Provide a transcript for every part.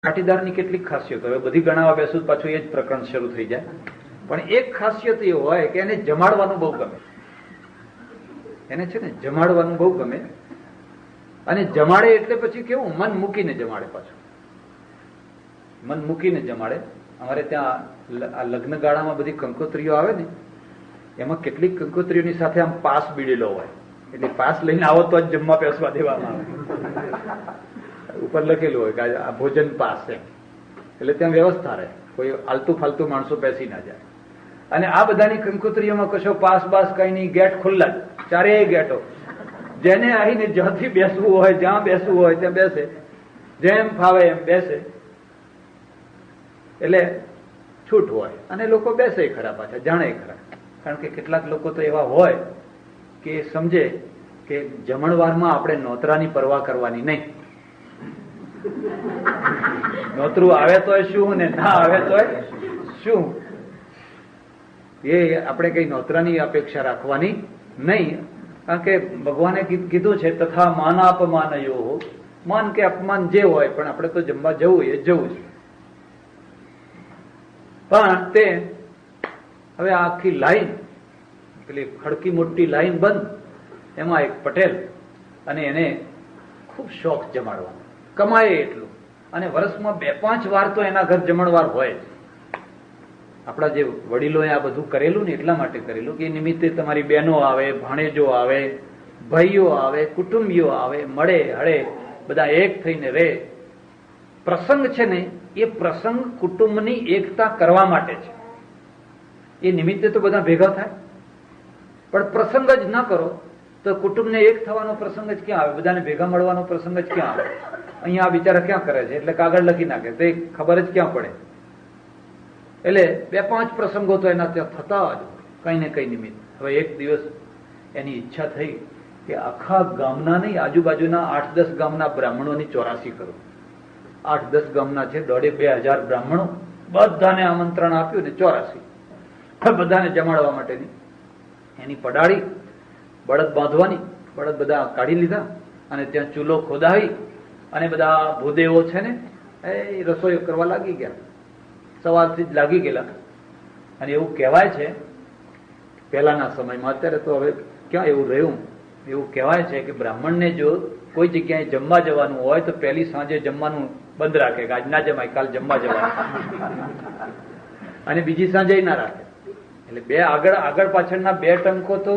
પાટીદારની કેટલીક ખાસિયતો, હવે બધી ગણાવવા બેસું પાછું એ જ પ્રકરણ શરૂ થઈ જાય. પણ એક ખાસિયત એ હોય કે એને જમાડવાનું બહુ ગમે. એને છે ને જમાડવાનું બહુ ગમે. અને જમાડે એટલે પછી કેવું મન મૂકીને જમાડે. પાછું મન મૂકીને જમાડે. અમારે ત્યાં આ લગ્ન ગાળામાં બધી કંકોત્રીઓ આવે ને, એમાં કેટલીક કંકોત્રીઓની સાથે આમ પાસ બીડેલો હોય. એટલે પાસ લઈને આવો તો જ જમવા બેસવા દેવામાં આવે. ઉપર લખેલું હોય કે આ ભોજન પાસ છે, એટલે ત્યાં વ્યવસ્થા રહે, કોઈ આલતુ ફાલતુ માણસો બેસી ના જાય. અને આ બધાની કંકોત્રીઓમાં કશો પાસ બાસ કઈ નહીં, ગેટ ખુલ્લા જ, ચારેય ગેટો. જેને આવીને જ્યાંથી બેસવું હોય, જ્યાં બેસવું હોય ત્યાં બેસે, જેમ ફાવે એમ બેસે. એટલે છૂટ હોય અને લોકો બેસે ખરા, પાછા જાણે ખરા. કારણ કે કેટલાક લોકો તો એવા હોય કે સમજે કે જમણવારમાં આપણે નોતરાની પરવા કરવાની નહીં. નોતરું આવે તોય શું ને ના આવે તોય શું, એ આપણે કઈ નોતરાની અપેક્ષા રાખવાની નહીં. કારણ કે ભગવાને કીધું છે તથા માનાપમાનયો, માન કે અપમાન જે હોય, પણ આપણે તો જમવા જવું એ જવું છે. પણ તે હવે આખી લાઈન, પેલી ખડકી મોટી લાઈન બંધ, એમાં એક પટેલ, અને એને ખૂબ શોખ જમાડવાનો, કમાય એટલું. અને વર્ષમાં 2-5 વાર તો એના ઘર જમણવાર હોય. આપણા જે વડીલોએ આ બધું કરેલું ને એટલા માટે કરેલું કે એ નિમિત્તે તમારી બહેનો આવે, ભાણેજો આવે, ભાઈઓ આવે, કુટુંબીઓ આવે, મળે હળે, બધા એક થઈને રહે. પ્રસંગ છે ને એ પ્રસંગ કુટુંબની એકતા કરવા માટે છે. એ નિમિત્તે તો બધા ભેગા થાય, પણ પ્રસંગ જ ન કરો તો કુટુંબને એક થવાનો પ્રસંગ જ ક્યાં આવે? બધાને ભેગા મળવાનો પ્રસંગ જ ક્યાં આવે? અહીંયા આ બિચારા ક્યાં કરે છે? એટલે કાગળ લખી નાખે, તો એ ખબર જ ક્યાં પડે? એટલે 2-5 પ્રસંગો તો એના ત્યાં થતા જ કઈ ને કઈ નિમિત્ત. હવે એક દિવસ એની ઈચ્છા થઈ કે આખા ગામના નહીં, આજુબાજુના 8-10 ગામના બ્રાહ્મણોની 84 કરું. 8-10 ગામના છે, 1,500 બ્રાહ્મણો, બધાને આમંત્રણ આપ્યું ને 84 બધાને જમાડવા માટેની એની પડાળી, બળદ બાંધવાની. બળદ બધા કાઢી લીધા અને ત્યાં ચૂલો ખોદાવી અને બધા ભૂદેવો છે ને એ રસોઈ કરવા લાગી ગયા. સવારથી જ લાગી ગયેલા. અને એવું કહેવાય છે પહેલાના સમયમાં, અત્યારે તો હવે ક્યાં એવું રહ્યું, એવું કહેવાય છે કે બ્રાહ્મણને જો કોઈ જગ્યાએ જમવા જવાનું હોય તો પહેલી સાંજે જમવાનું બંધ રાખે, કે આજ ના જમાય, કાલ જમવા જવાનું. અને બીજી સાંજે ના રાખે. એટલે બે આગળ પાછળના 2 ટંકો તો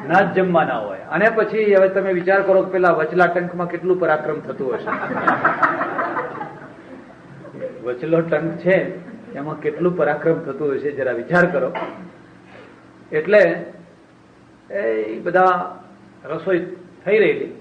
ના જ જમવાના હોય. અને પછી હવે તમે વિચાર કરો કે પેલા વચલા ટંકમાં કેટલું પરાક્રમ થતું હશે. વચલો ટંક છે એમાં કેટલું પરાક્રમ થતું હશે, જરા વિચાર કરો. એટલે એ બધા રસોઈ થઈ રહેલી,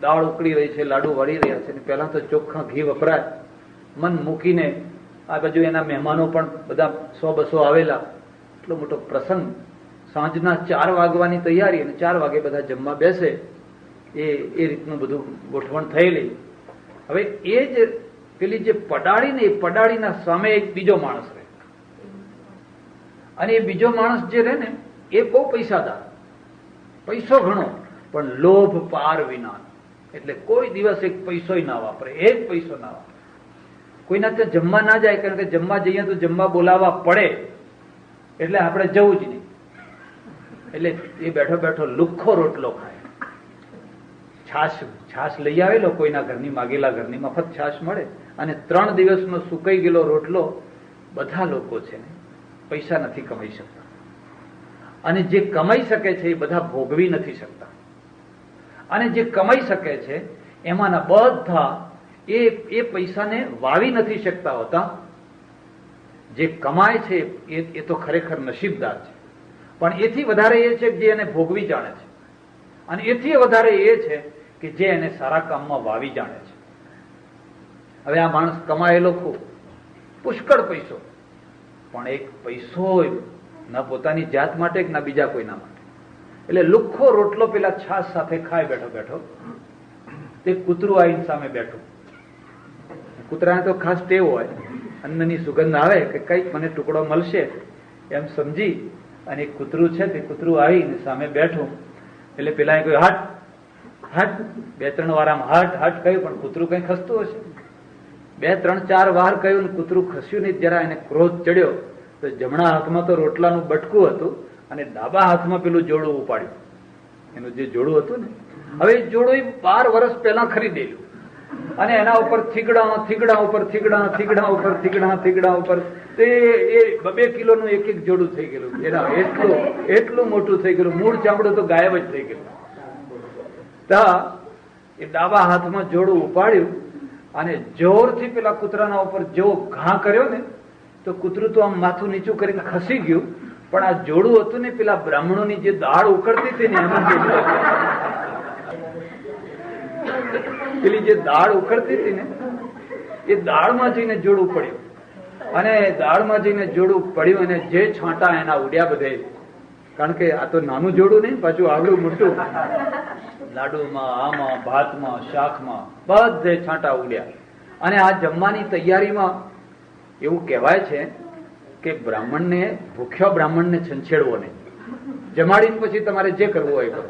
દાળ ઉકળી રહી છે, લાડુ વળી રહ્યા છે. પહેલા તો ચોખ્ખા ઘી વપરાય, મન મૂકીને. આ બાજુ એના મહેમાનો પણ બધા 100-200 આવેલા. એટલો મોટો પ્રસંગ. સાંજના 4 વાગવાની તૈયારી, અને 4 વાગે બધા જમવા બેસે. એ રીતનું બધું ગોઠવણ થયેલી. હવે એ જ પેલી જે પડાળી ને, એ પડાળીના સામે એક બીજો માણસ રહે. અને એ બીજો માણસ જે રહે ને એ બહુ પૈસાદાર, પૈસો ઘણો, પણ લોભ પાર વિના. એટલે કોઈ દિવસ એક પૈસોય ના વાપરે, એક પૈસો ના વાપરે. કોઈના ત્યાં જમવા ના જાય, કારણ કે જમવા જઈએ તો જમવા બોલાવવા પડે, એટલે આપણે જવું જ નહીં. એટલે એ બેઠો બેઠો લુખ્ખો રોટલો ખાય. છાશ લઈ આવેલો, કોઈના ઘરની માગેલા ઘરની મફત છાશ મળે. અને 3 દિવસનો સુકાઈ ગયેલો રોટલો. બધા લોકો છે ને પૈસા નથી કમાઈ શકતા, અને જે કમાઈ શકે છે એ બધા ભોગવી નથી શકતા. અને જે કમાઈ શકે છે એમાંના બધા એ પૈસાને વાવી નથી શકતા હોતા. જે કમાય છે એ તો ખરેખર નસીબદાર છે, પણ એથી વધારે એ છે જે એને ભોગવી જાણે છે, અને એથી વધારે એ છે કે જે એને સારા કામમાં વાવી જાણે છે. હવે આ માણસ કમાયેલો ખૂબ પુષ્કળ પૈસો, પણ એક પૈસો ના પોતાની જાત માટે કે ના બીજા કોઈના માટે. એટલે લુખ્ખો રોટલો પેલા છાશ સાથે ખાય બેઠો બેઠો. તે કૂતરું આવીને સામે બેઠું. કૂતરાને તો ખાસ ટેવ હોય, અન્નની સુગંધ આવે કે કઈક મને ટુકડો મળશે એમ સમજી, અને એક કૂતરું છે તે કૂતરું આવીને સામે બેઠું. એટલે પેલા કહ્યું હટ હટ, 2-3 વાર આમ હટ હટ કહ્યું, પણ કૂતરું કઈ ખસતું હશે. 2 3 4 વાર કહ્યું ને કૂતરું ખસ્યું નહીં. જરા એને ક્રોધ ચડ્યો તો જમણા હાથમાં તો રોટલાનું બટકું હતું અને ડાબા હાથમાં પેલું જોડું ઉપાડ્યું. એનું જે જોડું હતું ને, હવે એ જોડું 12 વર્ષ પહેલા ખરીદેલું અને એના ઉપર થીગડા ઉપર થીગડા ઉપર તે એ 2 કિલોનું એક જોડું થઈ ગયેલું. એના એટલું મોટું થઈ ગયેલું, મૂળ ચામડું તો ગાયબ જ થઈ ગયેલું. એ ડાબા હાથમાં જોડું ઉપાડ્યું અને જોરથી પેલા કૂતરાના ઉપર જેવો ઘા કર્યો ને તો કૂતરું તો આમ માથું નીચું કરીને ખસી ગયું. પણ આ જોડું હતું ને પેલા બ્રાહ્મણોની જે દાળ ઉકળતી હતી ને એમાં પેલી જે દાળ ઉકળતી હતી ને એ દાળમાં જઈને જોડું પડ્યું અને દાળમાં જઈને જોડું પડ્યું અને જે છાંટા એના ઉડ્યા બધે. કારણ કે આ તો નાનું જોડું નહીં, પાછું આવડું મોટું. લાડુમાં, આમાં, ભાતમાં, શાકમાં બધે છાંટા ઉડ્યા. અને આ જમવાની તૈયારીમાં એવું કહેવાય છે કે બ્રાહ્મણને, ભૂખ્યો બ્રાહ્મણને છંછેડવો નહીં. જમાડીને પછી તમારે જે કરવું હોય કરો.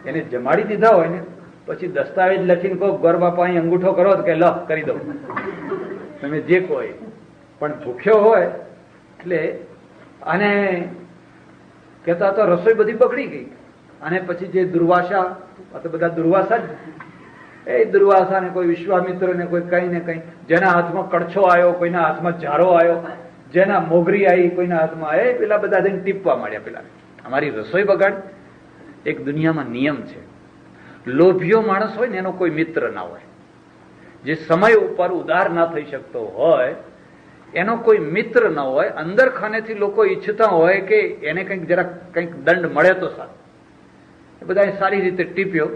એને જમાડી દીધા હોય ને પછી દસ્તાવેજ લખીને કહો ગોર બાપા અહીં અંગૂઠો કરો કે લ કરી દો, તમે જે કહો. પણ ભૂખ્યો હોય એટલે અને કહેતા તો રસોઈ બધી બગડી ગઈ. અને પછી જે દુર્વાસા, તો બધા દુર્વાસા જ, એ દુર્વાસા ને કોઈ વિશ્વામિત્ર ને કોઈ કઈ ને કઈ, જેના હાથમાં કડછો આવ્યો, કોઈના હાથમાં ઝારો આવ્યો, જેના મોગરી આવી કોઈના હાથમાં, એ પેલા બધા થઈને ટીપવા માંડ્યા. પેલા અમારી રસોઈ બગાડ. એક દુનિયામાં નિયમ છે, લોભિયો માણસ હોય ને એનો કોઈ મિત્ર ના હોય. જે સમય ઉપર ઉદાર ના થઈ શકતો હોય એનો કોઈ મિત્ર ન હોય. અંદર ખાનેથી લોકો ઈચ્છતા હોય કે એને કંઈક જરા કંઈક દંડ મળે તો સારું. એ બધા સારી રીતે ટીપ્યો.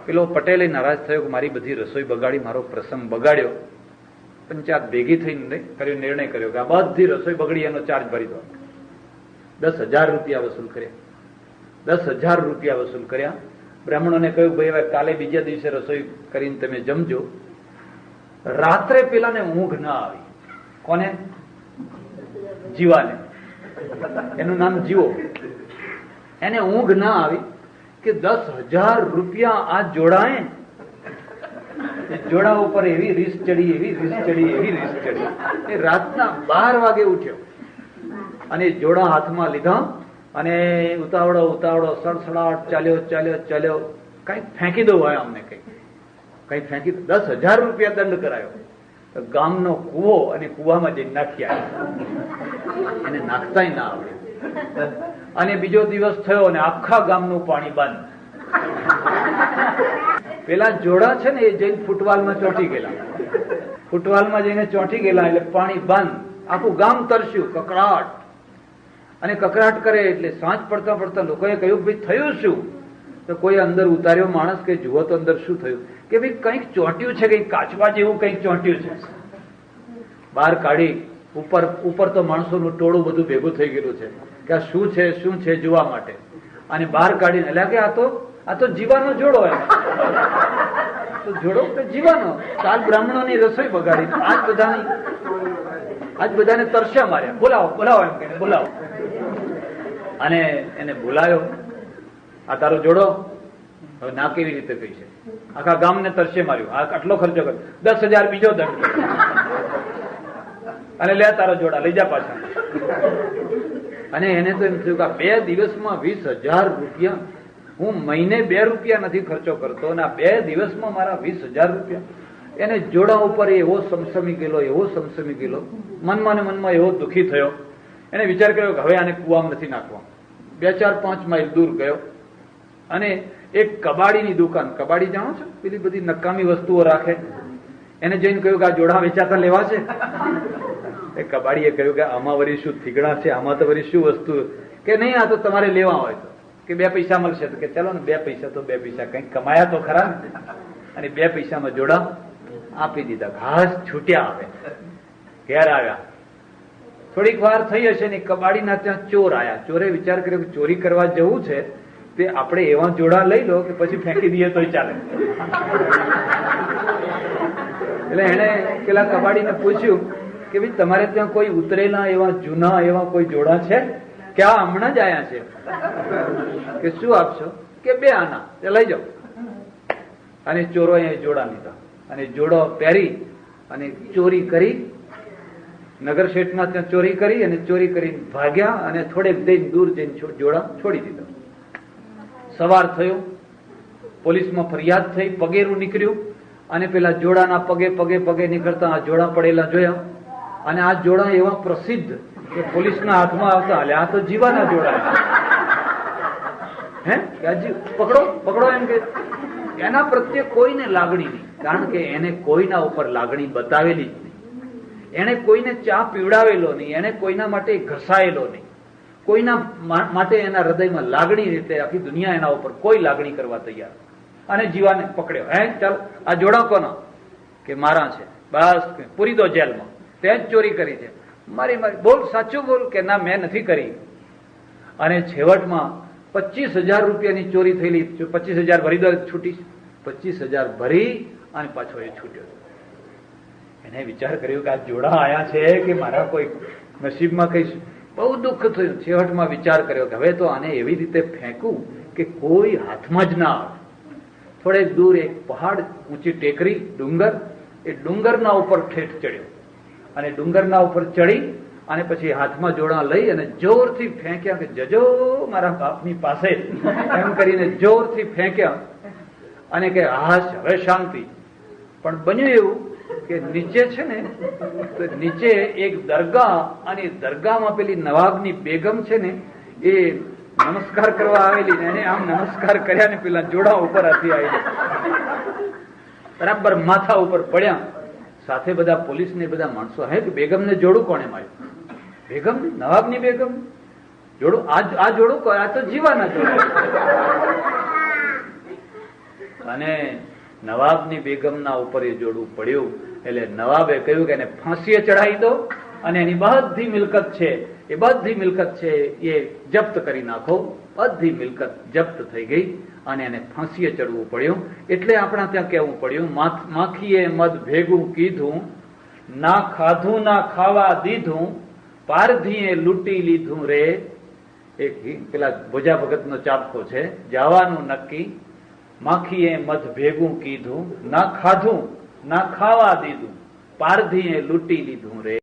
પેલો પટેલે નારાજ થયો કે મારી બધી રસોઈ બગાડી, મારો પ્રસંગ બગાડ્યો. પંચાયત ભેગી થઈને નિર્ણય કર્યો કે આ બધી રસોઈ બગડી એનો ચાર્જ ભરી દો. 10,000 રૂપિયા વસૂલ કર્યા. 10,000 રૂપિયા વસૂલ કર્યા. બ્રાહ્મણોને કહ્યું ભાઈ હવે કાલે બીજા દિવસે રસોઈ કરીને તમે જમજો. રાત્રે પેલાને ઊંઘ ના આવી. કોને? જીવાને. એનું નામ જીવો. એને ઊંઘ ના આવી કે 10,000 રૂપિયા આ જોડાએ. જોડા ઉપર એવી રીસ ચડી, એવી રીસ ચડી, એવી રીસ ચડી. એ રાતના 12 વાગે ઉઠ્યો અને જોડા હાથમાં લીધા અને ઉતાવળો સડસડાટ ચાલ્યો. કઈક ફેંકી દો હોય અમને, કઈક ફેંકી દો. 10,000 રૂપિયા દંડ કરાયો. ગામનો કૂવો અને કૂવામાં જઈને નાખી આવ્યો. એને નાખતાય ના આવડે. અને બીજો દિવસ થયો અને આખા ગામનું પાણી બંધ. પેલા જોડા છે ને એ જઈને ફૂટવાલમાં ચોંટી ગયેલા. ફૂટવાલમાં જઈને ચોંટી ગયેલા એટલે પાણી બંધ. આખું ગામ તરસ્યું, કકડાટ. અને કકડાટ કરે એટલે સાંજ પડતા લોકોએ કહ્યું ભાઈ થયું શું? તો કોઈ અંદર ઉતાર્યો માણસ કે જુઓ તો અંદર શું થયું. કે ભાઈ કંઈક ચોંટ્યું છે, કંઈક કાચવા જેવું કંઈક ચોંટ્યું છે. બહાર કાઢી ઉપર તો માણસોનું ટોળું બધું ભેગું થઈ ગયેલું છે કે આ શું છે જોવા માટે. અને બહાર કાઢીને એટલે કે આ તો જીવાનો જોડો. એમ તો જોડો કે જીવાનો. કાલ બ્રાહ્મણોની રસોઈ બગાડી, આજ બધાને તરસ્યા માર્યા. બોલાવો એમ કે બોલાવો. અને એને બોલાયો. આ તારો જોડો. હવે ના કેવી રીતે કહી છે? આખા ગામને તરસે માર્યું. આટલો ખર્ચો કર્યો. 10,000 બીજો દંડ. અને લે તારો જોડા લઈ જા પાછા. અને એને તો એમ થયું કે 2 દિવસમાં 20,000 રૂપિયા. હું મહિને 2 રૂપિયા નથી ખર્ચો કરતો અને આ 2 દિવસમાં મારા 20,000 રૂપિયા. એને જોડા ઉપર એવો સમસમી ગયેલો. મનમાં ને મનમાં એવો દુઃખી થયો. એને વિચાર કર્યો કે હવે આને કુવામાં નથી નાખવા. 2-4-5 માઇલ દૂર ગયો અને એક કબાડીની દુકાન, કબાડી જાણો છો? પેલી બધી નકામી વસ્તુઓ રાખે. એને જઈને કહ્યું કે આ જોડા વેચાતા લેવા છે. એ કબાડીએ કહ્યું કે આમાં વળી શું થીગડા છે, આમાં તો વળી શું વસ્તુ? કે નહીં, આ તો તમારે લેવા હોય તો કે 2 પૈસા મળશે. તો કે ચાલો ને 2 પૈસા તો 2 પૈસા કંઈક કમાયા તો ખરા ને. અને 2 પૈસામાં જોડા આપી દીધા. ઘાસ છૂટ્યા. આવે ઘેર આવ્યા. થોડીક વાર થઈ હશે ને કબાડીના ત્યાં ચોર આવ્યા. ચોરે વિચાર કર્યો કે ચોરી કરવા જવું છે તે આપણે એવા જોડા લઈ લો કે પછી ફેંકી દઈએ તોય ચાલે. એટલે એને પેલા કબાડીને પૂછ્યું કે ભાઈ તમારે ત્યાં કોઈ ઉતરેલા એવા જૂના એવા કોઈ જોડા છે કે આ હમણાં જ આયા છે? કે શું આપશો? કે 2 આના લઈ જાઓ. અને ચોરો અહીંયા જોડા લીધા અને જોડો પહેરી અને ચોરી કરી, નગર શેઠના ત્યાં ચોરી કરી અને ચોરી કરીને ભાગ્યા અને થોડેક દૂર જઈને જોડા છોડી દીધો. સવાર થયો, પોલીસમાં ફરિયાદ થઈ, પગેરું નીકળ્યું અને પેલા જોડાના પગે પગે પગે નીકળતા આ જોડા પડેલા જોયા. અને આ જોડા એવા પ્રસિદ્ધ કે પોલીસના હાથમાં આવતા, હાલે આ તો જીવાના જોડા હે, પકડો પકડો એમ કે. એના પ્રત્યે કોઈને લાગણી નહીં, કારણ કે એને કોઈના ઉપર લાગણી બતાવેલી જ નહીં. એને કોઈને ચા પીવડાવેલો નહીં, એને કોઈના માટે ઘસાયેલો નહીં, કોઈના માટે એના હૃદયમાં લાગણી રીતે આખી દુનિયા એના ઉપર કોઈ લાગણી કરવા તૈયાર. અને જીવાને પકડ્યો, હે ચાલ આ જોડા કોનો? કે મારા છે. બસ પૂરી દો જેલમાં, તે જ ચોરી કરી છે. મારી મારી બોલ, સાચું બોલ. કે ના મેં નથી કરી. અને છેવટમાં 25,000 રૂપિયાની ચોરી થયેલી, 25,000 ભરી દો છૂટી. 25,000 ભરી અને પાછો એ છૂટ્યો. એને વિચાર કર્યો કે આ જોડા આયા છે કે મારા કોઈ નસીબમાં કઈ. બહુ દુઃખ થયું. છેવટમાં વિચાર કર્યો કે હવે તો આને એવી રીતે ફેંકું કે કોઈ હાથમાં જ ના આવે. થોડેક દૂર એક પહાડ, ઊંચી ટેકરી, ડુંગર, એ ડુંગરના ઉપર ઠેઠ ચડ્યો અને ડુંગરના ઉપર ચડી અને પછી હાથમાં જોડા લઈ અને જોરથી ફેંક્યા કે જજો મારા બાપની પાસે એમ કરીને જોરથી ફેંક્યા. અને કે હાશ હવે શાંતિ. પણ બન્યું એવું કે નીચે છે ને, તો નીચે એક દરગાહ, અને દરગાહમાં પેલી નવાબની બેગમ છે ને એ નમસ્કાર કરવા આવેલી ને એને આમ નમસ્કાર કર્યા ને પેલા જોડા ઉપર હતી આવી બરાબર માથા ઉપર પડ્યા. સાથે બધા પોલીસ ને બધા માણસો, હે કે બેગમ ને જોડું કોણે માર્યું? બેગમ નવાબની બેગમ જોડું, આ જોડું આ તો જીવાના જોડું. અને નવાબની બેગમના ઉપર એ જોડું પડ્યું એટલે નવાબે કહ્યું કે એને ફાંસીએ ચડાવી દો અને એની બધી મિલકત છે એ બધી મિલકત છે એ જપ્ત કરી નાખો. બધી મિલકત જપ્ત થઈ ગઈ અને એને ફાંસીએ ચડવું પડ્યું. એટલે આપણા ત્યાં કહેવું પડ્યું, માખીએ મધ ભેગું કીધું, ના ખાધું ના ખાવા દીધું, પારધીએ લૂંટી લીધું રે. એક પેલા ભોજા ભગતનો ચાબકો છે, જવાનું નક્કી, માખીએ મધ ભેગું કીધું, ના ખાધું ના ખાવા દીધું, પારધીએ લૂંટી લીધું રે.